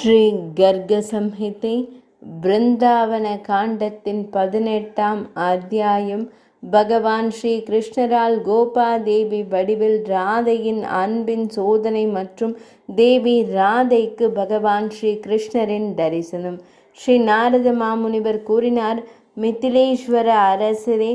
ஸ்ரீ கர்க சம்ஹிதை பிருந்தாவன காண்டத்தின் 18ஆம் அத்தியாயம். பகவான் ஸ்ரீ கிருஷ்ணரால் கோபாதேவி வடிவில் ராதையின் அன்பின் சோதனை மற்றும் தேவி ராதைக்கு பகவான் ஸ்ரீ கிருஷ்ணரின் தரிசனம். ஸ்ரீ நாரத மாமுனிவர் கூறினார், மிதிலேஸ்வர அரசரே,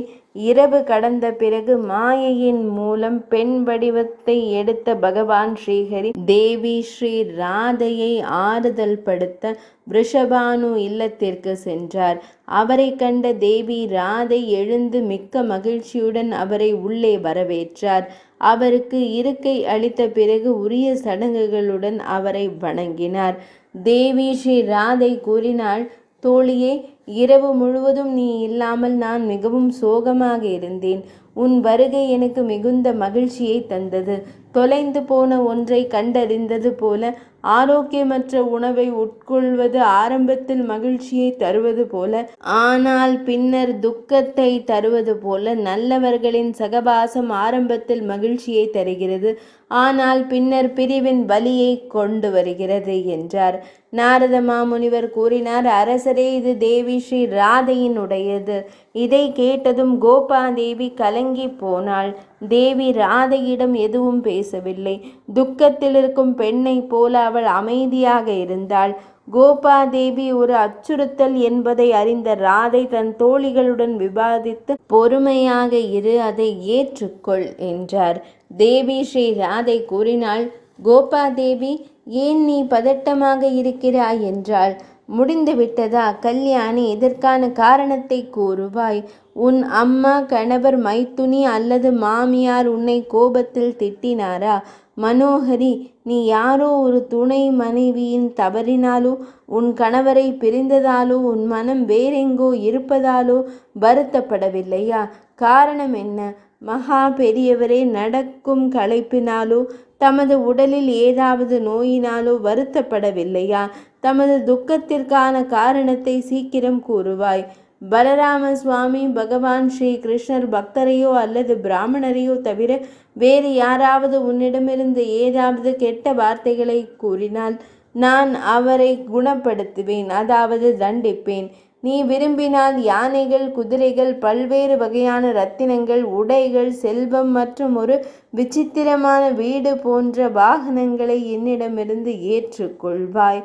இரவு கடந்த பிறகு மாயையின் மூலம் பெண் வடிவத்தை எடுத்த பகவான் ஸ்ரீஹரி தேவி ஸ்ரீ ராதையை ஆறுதல் படுத்த விருஷபானு இல்லத்திற்கு சென்றார். அவரை கண்ட தேவி ராதை எழுந்து மிக்க மகிழ்ச்சியுடன் அவரை உள்ளே வரவேற்றார். அவருக்கு இருக்கை அளித்த பிறகு உரிய சடங்குகளுடன் அவரை வணங்கினார். தேவி ஸ்ரீ ராதை கூறினாள், தோழியே, இரவு முழுவதும் நீ இல்லாமல் நான் மிகவும் சோகமாக இருந்தேன். உன் வருகை எனக்கு மிகுந்த மகிழ்ச்சியை தந்தது. தொலைந்து போன ஒன்றை கண்டறிந்தது போல ஆரோக்கியமற்ற உணவை உட்கொள்வது ஆரம்பத்தில் மகிழ்ச்சியை தருவது போல, ஆனால் பின்னர் துக்கத்தை தருவது போல, நல்லவர்களின் சகவாசம் ஆரம்பத்தில் மகிழ்ச்சியை தருகிறது, ஆனால் பின்னர் பிரிவின் வலியை கொண்டு வருகிறது என்றார். நாரத மாமுனிவர் கூறினார், அரசரே, இது தேவி ஸ்ரீ ராதையினுடையது. இதை கேட்டதும் கோபாதேவி கலங்கி போனாள். தேவி ராதையிடம் எதுவும் பேசவில்லை. துக்கத்தில் இருக்கும் பெண்ணை போல அவள் அமைதியாக இருந்தாள். கோபாதேவி ஒரு அச்சுறுத்தல் என்பதை அறிந்த ராதை தன் தோழிகளுடன் விவாதித்து, பொறுமையாக இரு, அதை ஏற்றுக்கொள் என்றார். தேவி ஸ்ரீ ராதை கூறினாள், கோபாதேவி, ஏன் நீ பதட்டமாக இருக்கிறாய் என்றாள். முடிந்து விட்டதா கல்யாணி? இதற்கான காரணத்தை கூறுவாய். உன் அம்மா, கணவர், மைத்துனி அல்லது மாமியார் உன்னை கோபத்தில் திட்டினாரா? மனோஹரி, நீ யாரோ ஒரு துணை மனைவியின் தவறினாலோ, உன் கணவரை பிரிந்ததாலோ, உன் மனம் வேறெங்கோ இருப்பதாலோ வருத்தப்படவில்லையா? காரணம் என்ன? மகா பெரியவரே, நடக்கும் களைப்பினாலோ தமது உடலில் ஏதாவது நோயினாலோ வருத்தப்படவில்லையா? தமது துக்கத்திற்கான காரணத்தை சீக்கிரம் கூறுவாய். பலராம சுவாமி பகவான் ஸ்ரீ கிருஷ்ணர் பக்தரையோ அல்லது பிராமணரையோ தவிர வேறு யாராவது உன்னிடமிருந்து ஏதாவது கெட்ட வார்த்தைகளை கூறினால் நான் அவரை குணப்படுத்துவேன், அதாவது தண்டிப்பேன். நீ விரும்பினால் யானைகள், குதிரைகள், பல்வேறு வகையான ரத்தினங்கள், உடைகள், செல்வம் மற்றும் ஒரு விசித்திரமான வீடு போன்ற வாகனங்களை என்னிடமிருந்து ஏற்றுக்கொள்வாய்.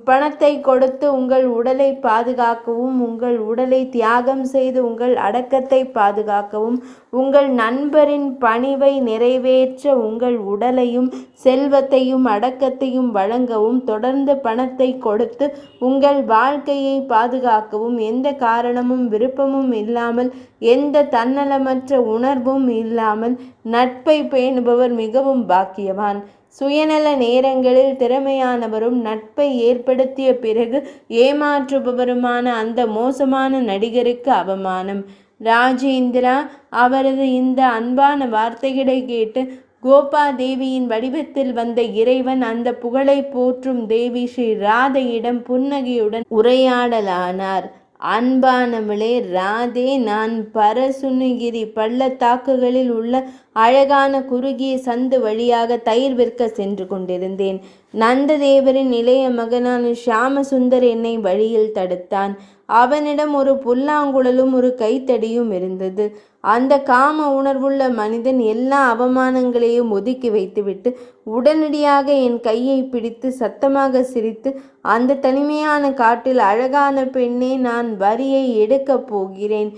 பணத்தை கொடுத்து உங்கள் உடலை பாதுகாக்கவும், உங்கள் உடலை தியாகம் செய்து உங்கள் அடக்கத்தை பாதுகாக்கவும், உங்கள் நண்பரின் பணிவை நிறைவேற்ற உங்கள் உடலையும் செல்வத்தையும் அடக்கத்தையும் வழங்கவும், தொடர்ந்து பணத்தை கொடுத்து உங்கள் வாழ்க்கையை பாதுகாக்கவும், எந்த காரணமும் விருப்பமும் இல்லாமல், எந்த தன்னலமற்ற உணர்வும் இல்லாமல் நட்பை பேணுபவர் மிகவும் பாக்கியவான். சுயநல நேரங்களில் திறமையானவரும் நட்பை ஏற்படுத்திய பிறகு ஏமாற்றுபவருமான அந்த மோசமான நடிகருக்கு அவமானம். ராஜேந்திரா, அவரது இந்த அன்பான வார்த்தைகளை கேட்டு கோபாதேவியின் வடிவத்தில் வந்த இறைவன் அந்த புகழை போற்றும் தேவி ஸ்ரீ ராதையிடம் புன்னகையுடன் உரையாடலானார். அன்பானவளே ராதே, நான் பரசுனிகிரி பள்ளத்தாக்குகளில் உள்ள அழகான குறுகிய சந்து வழியாக தயிர் விற்க சென்று கொண்டிருந்தேன். நந்ததேவரின் இளைய மகனான ஷியாமசுந்தர் என்னை வழியில் தடுத்தான். அவனிடம் ஒரு புல்லாங்குழலும் ஒரு கைத்தடியும் இருந்தது. அந்த காம உணர்வுள்ள மனிதன் எல்லா அவமானங்களையும் ஒதுக்கி வைத்துவிட்டு உடனடியாக என் கையை பிடித்து சத்தமாக சிரித்து, அந்த தனிமையான காட்டில் அழகான பெண்ணே, நான் வரியை எடுக்கப் போகிறேன்,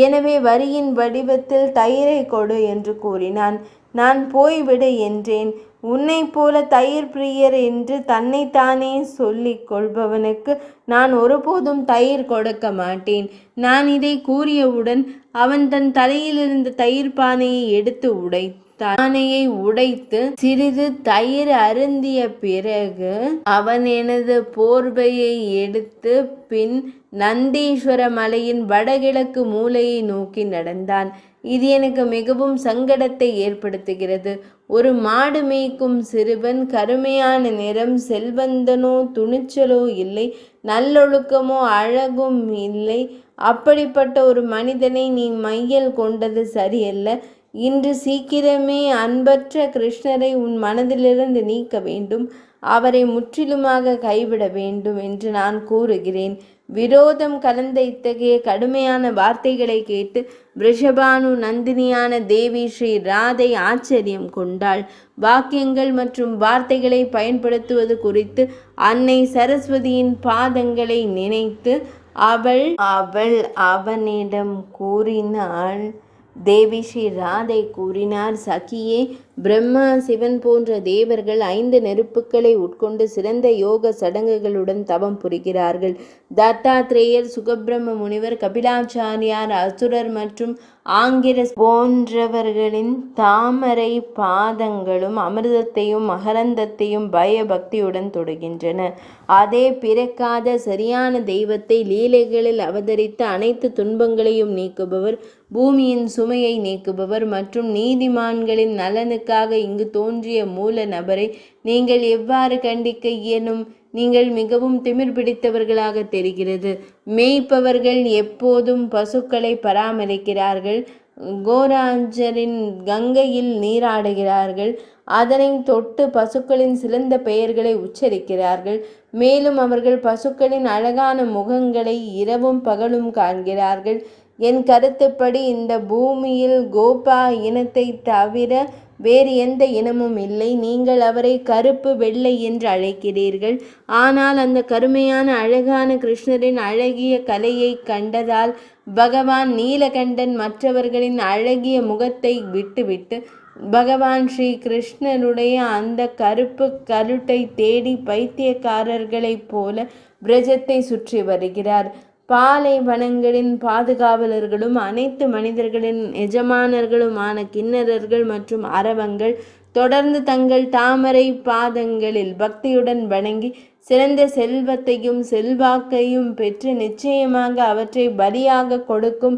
எனவே வரியின் வடிவத்தில் தயிரை கொடு என்று கூறினான். நான் போய்விடு என்றேன். உன்னை போல தயிர் பிரியர் என்று தன்னைத்தானே சொல்லிக் கொள்பவனுக்கு நான் ஒருபோதும் தயிர் கொடுக்க மாட்டேன். நான் இதை கூறியவுடன் அவன் தன் தலையிலிருந்த தயிர் பானையை எடுத்து பானையை உடைத்து சிறிது தயிர் அருந்திய பிறகு அவன் எனது போர்வையை எடுத்து பின் நந்தீஸ்வர மலையின் வடகிழக்கு மூலையை நோக்கி நடந்தான். இது எனக்கு மிகவும் சங்கடத்தை ஏற்படுத்துகிறது. ஒரு மாடு மேய்க்கும் சிறுவன், கருமையான நிறம், செல்வந்தனோ துணிச்சலோ இல்லை, நல்லொழுக்கமோ அழகும் இல்லை, அப்படிப்பட்ட ஒரு மனிதனை நீ மையல் கொண்டது சரியல்ல. இன்று சீக்கிரமே அன்பற்ற கிருஷ்ணரை உன் மனதிலிருந்து நீக்க வேண்டும், அவரை முற்றிலுமாக கைவிட வேண்டும் என்று நான் கூறுகிறேன். விரோதம் கலந்த இத்தகைய கடுமையான வார்த்தைகளை கேட்டு ரிஷபானு நந்தினியான தேவி ஸ்ரீ ராதை ஆச்சரியம் கொண்டாள். வாக்கியங்கள் மற்றும் வார்த்தைகளை பயன்படுத்துவது குறித்து அன்னை சரஸ்வதியின் பாதங்களை நினைத்து அவள் அவனிடம் கூறினாள். தேவி ஸ்ரீ ராதை கூறினார், சகியே, பிரம்மா, சிவன் போன்ற தேவர்கள் 5 நெருப்புக்களை உட்கொண்டு சிறந்த யோக சடங்குகளுடன் தவம் புரிகிறார்கள். தத்தாத்ரேயர், சுகபிரம்ம முனிவர், கபிலாச்சாரியார், அசுரர் மற்றும் ஆங்கிரஸ் போன்றவர்களின் தாமரை பாதங்களும் அமிர்தத்தையும் மகரந்தத்தையும் பயபக்தியுடன் தொடுகின்றன. அதே பிறக்காத சரியான தெய்வத்தை லீலைகளில் அவதரித்து அனைத்து துன்பங்களையும் நீக்குபவர், பூமியின் சுமையை நீக்குபவர் மற்றும் நீதிமான்களின் நலனுக்காக இங்கு தோன்றிய மூல நபரை நீங்கள் எவ்வாறு கண்டிக்க இயலும்? நீங்கள் மிகவும் திமிர் பிடித்தவர்களாக தெரிகிறது. மேய்ப்பவர்கள் எப்போதும் பசுக்களை பராமரிக்கிறார்கள், கோராஞ்சரின் கங்கையில் நீராடுகிறார்கள், அதனை தொட்டு பசுக்களின் சிறந்த பெயர்களை உச்சரிக்கிறார்கள். மேலும் அவர்கள் பசுக்களின் அழகான முகங்களை இரவும் பகலும் காண்கிறார்கள். என் கருத்துப்படி இந்த பூமியில் கோபா இனத்தை தவிர வேறு எந்த இனமும் இல்லை. நீங்கள் அவரை கருப்பு வெள்ளை என்று அழைக்கிறீர்கள். ஆனால் அந்த கருமையான அழகான கிருஷ்ணரின் அழகிய கலையை கண்டதால் பகவான் நீலகண்டன் மற்றவர்களின் அழகிய முகத்தை விட்டுவிட்டு பகவான் ஸ்ரீ கிருஷ்ணனுடைய அந்த கருப்பு கருட்டை தேடி பைத்தியக்காரர்களைப் போல பிரஜத்தை சுற்றி வருகிறார். பாலைவனங்களின் பாதுகாவலர்களும் அனைத்து மனிதர்களின் எஜமானர்களுமான கிண்ணறர்கள் மற்றும் அரவங்கள் தொடர்ந்து தங்கள் தாமரை பாதங்களில் பக்தியுடன் வணங்கி சிறந்த செல்வத்தையும் செல்வாக்கையும் பெற்று நிச்சயமாக அவற்றை பலியாக கொடுக்கும்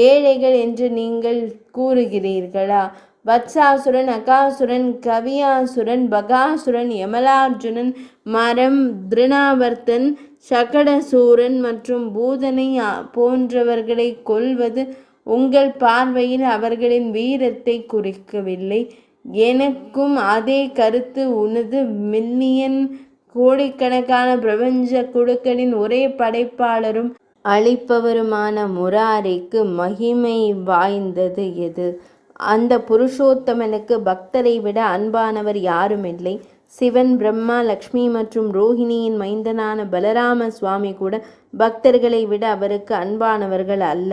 ஏழைகள் என்று நீங்கள் கூறுகிறீர்களா? வத்சாசுரன், அகாசுரன், கவியாசுரன், பகாசுரன், யமலார்ஜுனன், மரம், திருணாவர்த்தன், சகடசூரன் மற்றும் பூதனை போன்றவர்களை கொல்வது உங்கள் பார்வையில் அவர்களின் வீரத்தை குறிக்கவில்லை. எனக்கும் அதே கருத்து உனது மில்லியன் கோடிக்கணக்கான பிரபஞ்ச குழுக்களின் ஒரே படைப்பாளரும் அளிப்பவருமான முராரிக்கு மகிமை வாய்ந்தது எது? அந்த புருஷோத்தமனுக்கு பக்தரை விட அன்பானவர் யாருமில்லை. சிவன், பிரம்மா, லக்ஷ்மி மற்றும் ரோஹிணியின் மைந்தனான பலராம சுவாமி கூட பக்தர்களை விட அவருக்கு அன்பானவர்கள் அல்ல.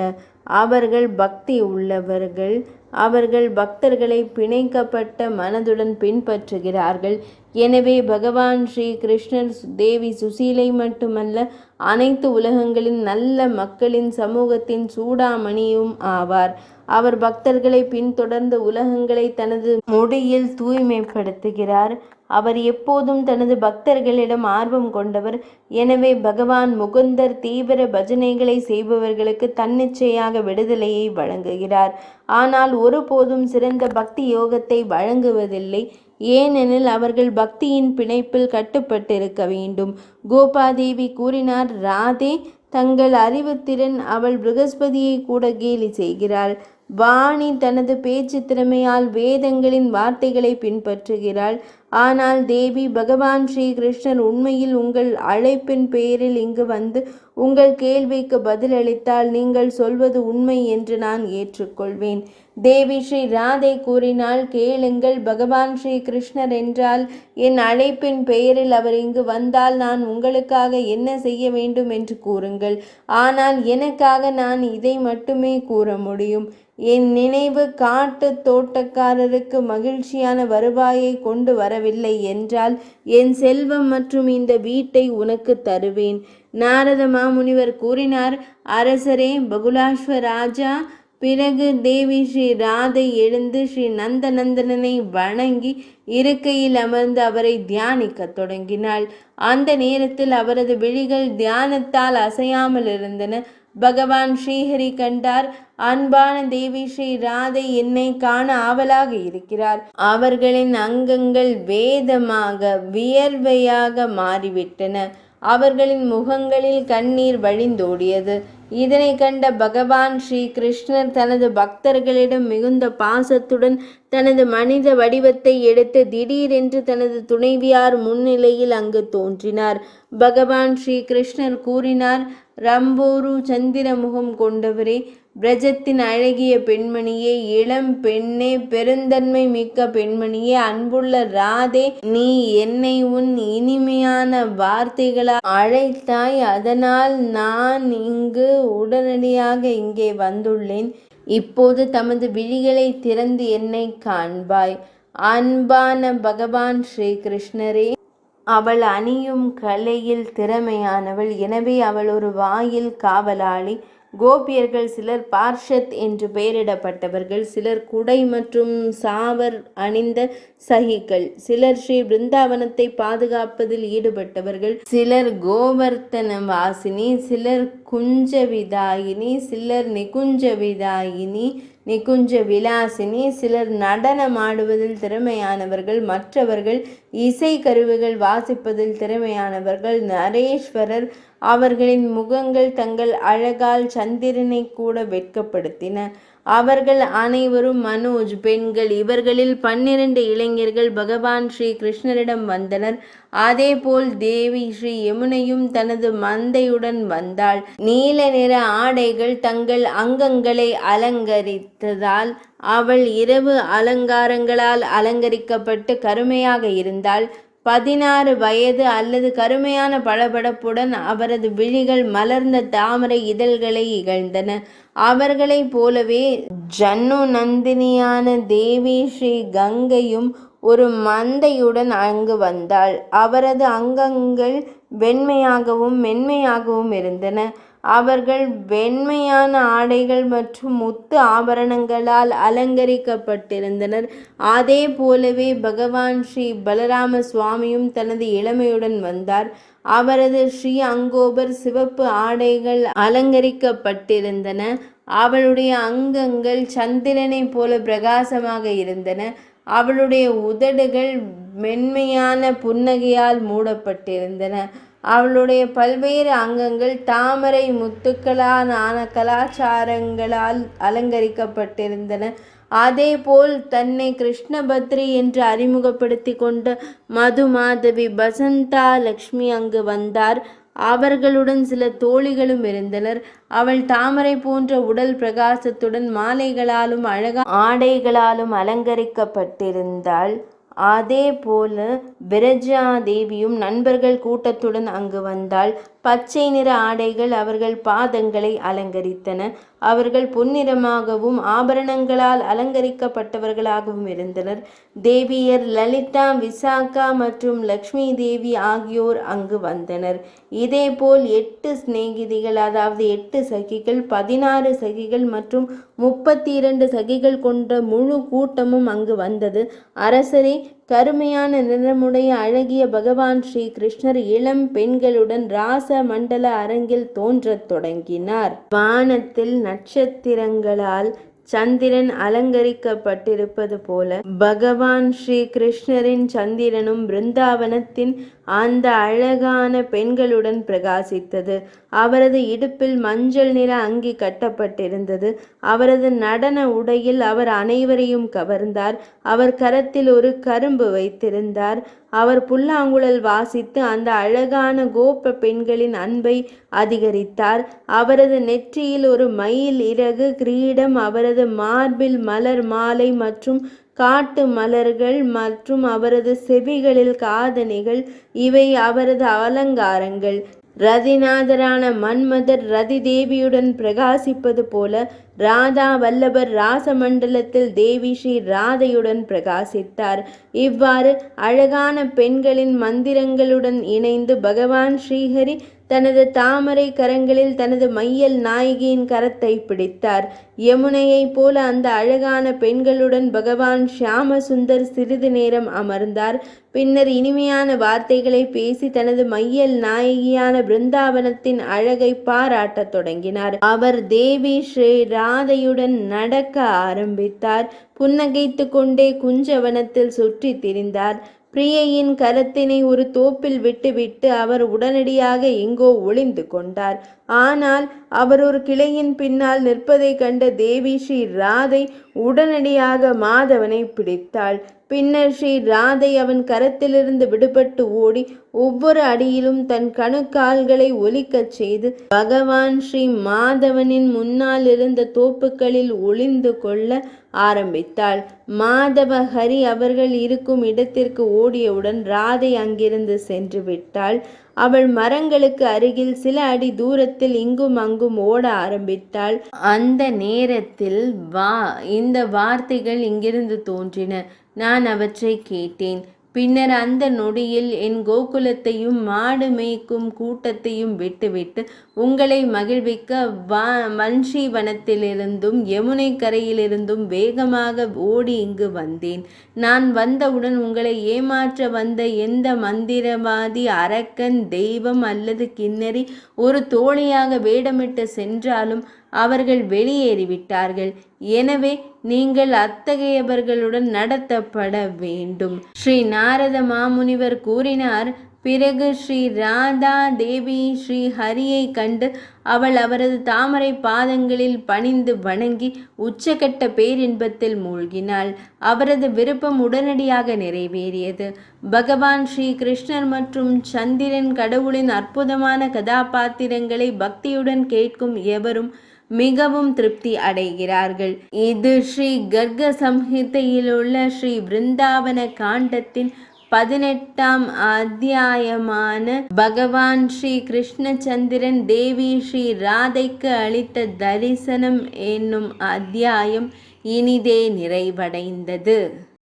அவர்கள் பக்தி உள்ளவர்கள். அவர்கள் பக்தர்களை பிணைக்கப்பட்ட மனதுடன் பின்பற்றுகிறார்கள். எனவே பகவான் ஸ்ரீ கிருஷ்ணர் தேவி சுசீலை மட்டுமல்ல, அனைத்து உலகங்களின் நல்ல மக்களின் சமூகத்தின் சூடாமணியும் ஆவார். அவர் பக்தர்களை பின்தொடர்ந்து உலகங்களை தனது முடியில் தூய்மைப்படுத்துகிறார். அவர் எப்போதும் தனது பக்தர்களிடம் ஆர்வம் கொண்டவர். எனவே பகவான் முகுந்தர் தீவிர பஜனைகளை செய்பவர்களுக்கு தன்னிச்சையாக விடுதலையை வழங்குகிறார். ஆனால் ஒருபோதும் சிறந்த பக்தி யோகத்தை வழங்குவதில்லை. ஏனெனில் அவர்கள் பக்தியின் பிணைப்பில் கட்டுப்பட்டிருக்க வேண்டும். கோபாதேவி கூறினார், ராதே, தங்கள் அறிவுத்திறன் அவள் ப்ரகஸ்பதியை கூட கேலி செய்கிறாள். வாணி தனது பேச்சு திறமையால் வேதங்களின் வார்த்தைகளை பின்பற்றுகிறாள். ஆனால் தேவி, பகவான் ஸ்ரீ கிருஷ்ணர் உண்மையில் உங்கள் அழைப்பின் பெயரில் இங்கு வந்து உங்கள் கேள்விக்கு பதிலளித்தால் நீங்கள் சொல்வது உண்மை என்று நான் ஏற்றுக்கொள்வேன். தேவி ஸ்ரீ ராதை கூறினாள், கேளுங்கள், பகவான் ஸ்ரீ கிருஷ்ணர் என்றால் என் அழைப்பின் பெயரில் அவர் இங்கு வந்தால் நான் உங்களுக்காக என்ன செய்ய வேண்டும் என்று கூறுங்கள். ஆனால் எனக்காக நான் இதை மட்டுமே கூற முடியும். என் நினைவு காட்டு தோட்டக்காரருக்கு மகிழ்ச்சியான வருவாயை கொண்டு வரவில்லை என்றால் என் செல்வம் மற்றும் இந்த வீட்டை உனக்கு தருவேன். நாரத மாமுனிவர் கூறினார், அரசரே, பகுலாஸ்வராஜா. பிறகு தேவி ஸ்ரீ ராதை எழுந்து ஸ்ரீ நந்தனந்தனனை வணங்கி இருக்கையில் அமர்ந்து அவரை தியானிக்க தொடங்கினாள். அந்த நேரத்தில் அவரது விழிகள் தியானத்தால் அசையாமல் இருந்தன. பகவான் ஸ்ரீஹரி கண்டார். அன்பான தேவி ஸ்ரீ ராதை என்னை காண ஆவலாக இருக்கிறார். அவர்களின் அங்கங்கள் வேதமாக வியர்வையாக மாறிவிட்டன. அவர்களின் முகங்களில் கண்ணீர் வழிந்தோடியது. இதனை கண்ட பகவான் ஸ்ரீ கிருஷ்ணர் தனது பக்தர்களிடம் மிகுந்த பாசத்துடன் தனது மனித வடிவத்தை எடுத்து திடீரென்று தனது துணைவியார் முன்னிலையில் அங்கு தோன்றினார். பகவான் ஸ்ரீ கிருஷ்ணர் கூறினார், ரம்போரு சந்திர முகம் கொண்டவரே, பிரஜத்தின் அழகிய பெண்மணியே, இளம் பெண்ணே, பெருந்தன்மை மிக்க பெண்மணியே, அன்புள்ள ராதே, நீ என்னை உன் இனிமையான வார்த்தைகளால் அழைத்தாய். அதனால் நான் உடனடியாக இங்கே வந்துள்ளேன். இப்போது தமது விழிகளை திறந்து என்னை காண்பாய். அன்பான பகவான் ஸ்ரீ கிருஷ்ணரே, அவள் அணியும் கலையில் திறமையானவள். எனவே அவள் ஒரு வாயில் காவலாளி. கோபியர்கள் சிலர் பார்ஷத் என்று பெயரிடப்பட்டவர்கள், சிலர் குடை மற்றும் சாவர் அணிந்த சகிகள், சிலர் ஸ்ரீ பிருந்தாவனத்தை பாதுகாப்பதில் ஈடுபட்டவர்கள், சிலர் கோவர்த்தன வாசினி, சிலர் குஞ்சவிதாயினி, சிலர் நிகுஞ்சவிதாயினி, நிகுஞ்ச விலாசினி, சிலர் நடனமாடுவதில் திறமையானவர்கள், மற்றவர்கள் இசை கருவிகள் வாசிப்பதில் திறமையானவர்கள், நரேஸ்வரர். அவர்களின் முகங்கள் தங்கள் அழகால் சந்திரனை கூட வெட்கப்படுத்தின. அவர்கள் அனைவரும் மனோஜ் பெண்கள். இவர்களில் 12 இளைஞர்கள் பகவான் ஸ்ரீ கிருஷ்ணரிடம் வந்தனர். அதேபோல் தேவி ஸ்ரீ யமுனையும் தனது மந்தையுடன் வந்தாள். நீல நிற ஆடைகள் தங்கள் அங்கங்களை அலங்கரித்ததால் அவள் இரவு அலங்காரங்களால் அலங்கரிக்கப்பட்டு கருமையாக இருந்தாள். 16 வயது அல்லது கருமையான பளபளப்புடன் அவரது விழிகள் மலர்ந்த தாமரை இதழ்களை இகழ்ந்தன. அவர்களைப் போலவே ஜன்னு நந்தினியான தேவி ஸ்ரீ கங்கையும் ஒரு மந்தையுடன் அங்கு வந்தாள். அவரது அங்கங்கள் வெண்மையாகவும் மென்மையாகவும் இருந்தன. அவர்கள் வெண்மையான ஆடைகள் மற்றும் முத்து ஆபரணங்களால் அலங்கரிக்கப்பட்டிருந்தனர். அதே போலவே பகவான் ஸ்ரீ பலராம சுவாமியும் தனது இளமையுடன் வந்தார். அவரது ஸ்ரீ அங்கோபர் சிவப்பு ஆடைகள் அலங்கரிக்கப்பட்டிருந்தன. அவளுடைய அங்கங்கள் சந்திரனைப் போல பிரகாசமாக இருந்தன. அவளுடைய உதடுகள் மென்மையான புன்னகையால் மூடப்பட்டிருந்தன. அவளுடைய பல்வேறு அங்கங்கள் தாமரை முத்துக்களான கலாச்சாரங்களால் அலங்கரிக்கப்பட்டிருந்தன. அதேபோல் தன்னை கிருஷ்ணபத்ரி என்று அறிமுகப்படுத்தி கொண்ட மதுமாதவி பசந்தா லக்ஷ்மி அங்கு வந்தார். அவர்களுடன் சில தோழிகளும் இருந்தனர். அவள் தாமரை போன்ற உடல் பிரகாசத்துடன் மாலைகளாலும் அழகான ஆடைகளாலும் அலங்கரிக்கப்பட்டிருந்தாள். அதே போல விரஜா தேவியும் நண்பர்கள் கூட்டத்துடன் அங்கு வந்தாள். பச்சை நிற ஆடைகள் அவர்கள் பாதங்களை அலங்கரித்தன. அவர்கள் பொன்னிறமாகவும் ஆபரணங்களால் அலங்கரிக்கப்பட்டவர்களாகவும் இருந்தனர். தேவியர் லலிதா, விசாகா மற்றும் லக்ஷ்மி தேவி ஆகியோர் அங்கு வந்தனர். இதேபோல் 8 சிநேகிதிகள், அதாவது 8 சகிகள், 16 சகிகள் மற்றும் 32 சகிகள் கொண்ட முழு கூட்டமும் அங்கு வந்தது. அரசரே, கருமையான நிறமுடைய அழகிய பகவான் ஸ்ரீ கிருஷ்ணர் இளம் பெண்களுடன் ராச மண்டல அரங்கில் தோன்றத் தொடங்கினார். வானத்தில் நட்சத்திரங்களால் சந்திரன் அலங்கரிக்கப்பட்டிருப்பது போல பகவான் ஸ்ரீ கிருஷ்ணரின் சந்திரனும் பிருந்தாவனத்தின் அந்த அழகான பெண்களுடன் பிரகாசித்தது. அவரது இடுப்பில் மஞ்சள் நிற அங்கி கட்டப்பட்டிருந்தது. அவரது நடன உடையில் அவர் அனைவரையும் கவர்ந்தார். அவர் கரத்தில் ஒரு கரும்பு வைத்திருந்தார். அவர் புல்லாங்குழல் வாசித்து அந்த அழகான கோப பெண்களின் அன்பை அதிகரித்தார். அவரது நெற்றியில் ஒரு மயில் இறகு கிரீடம், அவரது மார்பில் மலர் மாலை மற்றும் காட்டு மலர்கள் மற்றும் அவரது செவிகளில் காதணிகள், இவை அவரது அலங்காரங்கள். ரதிநாதரான மன்மதர் ரதி தேவியுடன் பிரகாசிப்பது போல ராதா வல்லபர் ராசமண்டலத்தில் தேவி ஸ்ரீ ராதையுடன் பிரகாசித்தார். இவ்வாறு அழகான பெண்களின் மந்திரங்களுடன் இணைந்து பகவான் ஸ்ரீஹரி தனது தாமரை கரங்களில் தனது மையல் நாயகியின் கரத்தை பிடித்தார். யமுனையைப் போல அந்த அழகான பெண்களுடன் பகவான் ஷியாம சுந்தர் சிறிது நேரம் அமர்ந்தார். பின்னர் இனிமையான வார்த்தைகளை பேசி தனது மையல் நாயகியான பிருந்தாவனத்தின் அழகை பாராட்டத் தொடங்கினார். அவர் தேவி ஸ்ரீ ராதையுடன் நடக்க ஆரம்பித்தார். புன்னகைத்து கொண்டே குஞ்சவனத்தில் சுற்றி திரிந்தார். பிரியையின் கரத்தினை ஒரு தோப்பில் விட்டுவிட்டு அவர் உடனடியாக எங்கோ ஒளிந்து கொண்டார். ஆனால் அவர் ஒரு கிளையின் பின்னால் நிற்பதைக் கண்ட தேவி ஸ்ரீ ராதை உடனடியாக மாதவனை பிடித்தாள். பின்னர் ஸ்ரீ ராதை அவன் கரத்திலிருந்து விடுபட்டு ஓடி ஒவ்வொரு அடியிலும் தன் கணுக்கால்களை ஒலிக்கச் செய்து பகவான் ஸ்ரீ மாதவனின் முன்னால் இருந்த தோப்புகளில் ஒளிந்து கொள்ள ஆரம்பித்தாள். மாதவ ஹரி அவர்கள் இருக்கும் இடத்திற்கு ஓடியவுடன் ராதை அங்கிருந்து சென்று விட்டாள். அவள் மரங்களுக்கு அருகில் சில அடி தூரத்தில் இங்கும் அங்கும் ஓட ஆரம்பித்தாள். அந்த நேரத்தில் இந்த வார்த்தைகள் இங்கிருந்து தோன்றின. நான் அவற்றை கேட்டேன். பின்னர் அந்த நொடியில் என் கோகுலத்தையும் மாடு மேய்க்கும் கூட்டத்தையும் விட்டுவிட்டு உங்களை மகிழ்விக்க வன்ஷி வனத்திலிருந்தும் யமுனை கரையிலிருந்தும் வேகமாக ஓடி இங்கு வந்தேன். நான் வந்தவுடன் உங்களை ஏமாற்ற வந்த எந்த மந்திரவாதி, அரக்கன், தெய்வம் அல்லது கிண்ணறி ஒரு தோழியாக வேடமிட்டு சென்றாலும் அவர்கள் வெளியேறிவிட்டார்கள். எனவே நீங்கள் அத்தகையவர்களுடன் நடத்தப்பட வேண்டும். ஸ்ரீ நாரத மாமுனிவர் கூறினார். பிறகு ஸ்ரீ ராதா தேவி ஸ்ரீ ஹரியை கண்டு அவரது தாமரை பாதங்களில் பணிந்து வணங்கி உச்சகட்ட பேரின்பத்தில் மூழ்கினாள். அவரது விருப்பம் உடனடியாக நிறைவேறியது. பகவான் ஸ்ரீ கிருஷ்ணர் மற்றும் சந்திரன் கடவுளின் அற்புதமான கதாபாத்திரங்களை பக்தியுடன் கேட்கும் எவரும் மிகவும் திருப்தி அடைகிறார்கள். இது ஸ்ரீ கர்க சம்ஹிதையிலுள்ள ஸ்ரீ விருந்தாவன காண்டத்தின் 18ஆம் அத்தியாயமான பகவான் ஸ்ரீ கிருஷ்ணச்சந்திரன் தேவி ஸ்ரீ ராதைக்கு அளித்த தரிசனம் என்னும் அத்தியாயம் இனிதே நிறைவடைந்தது.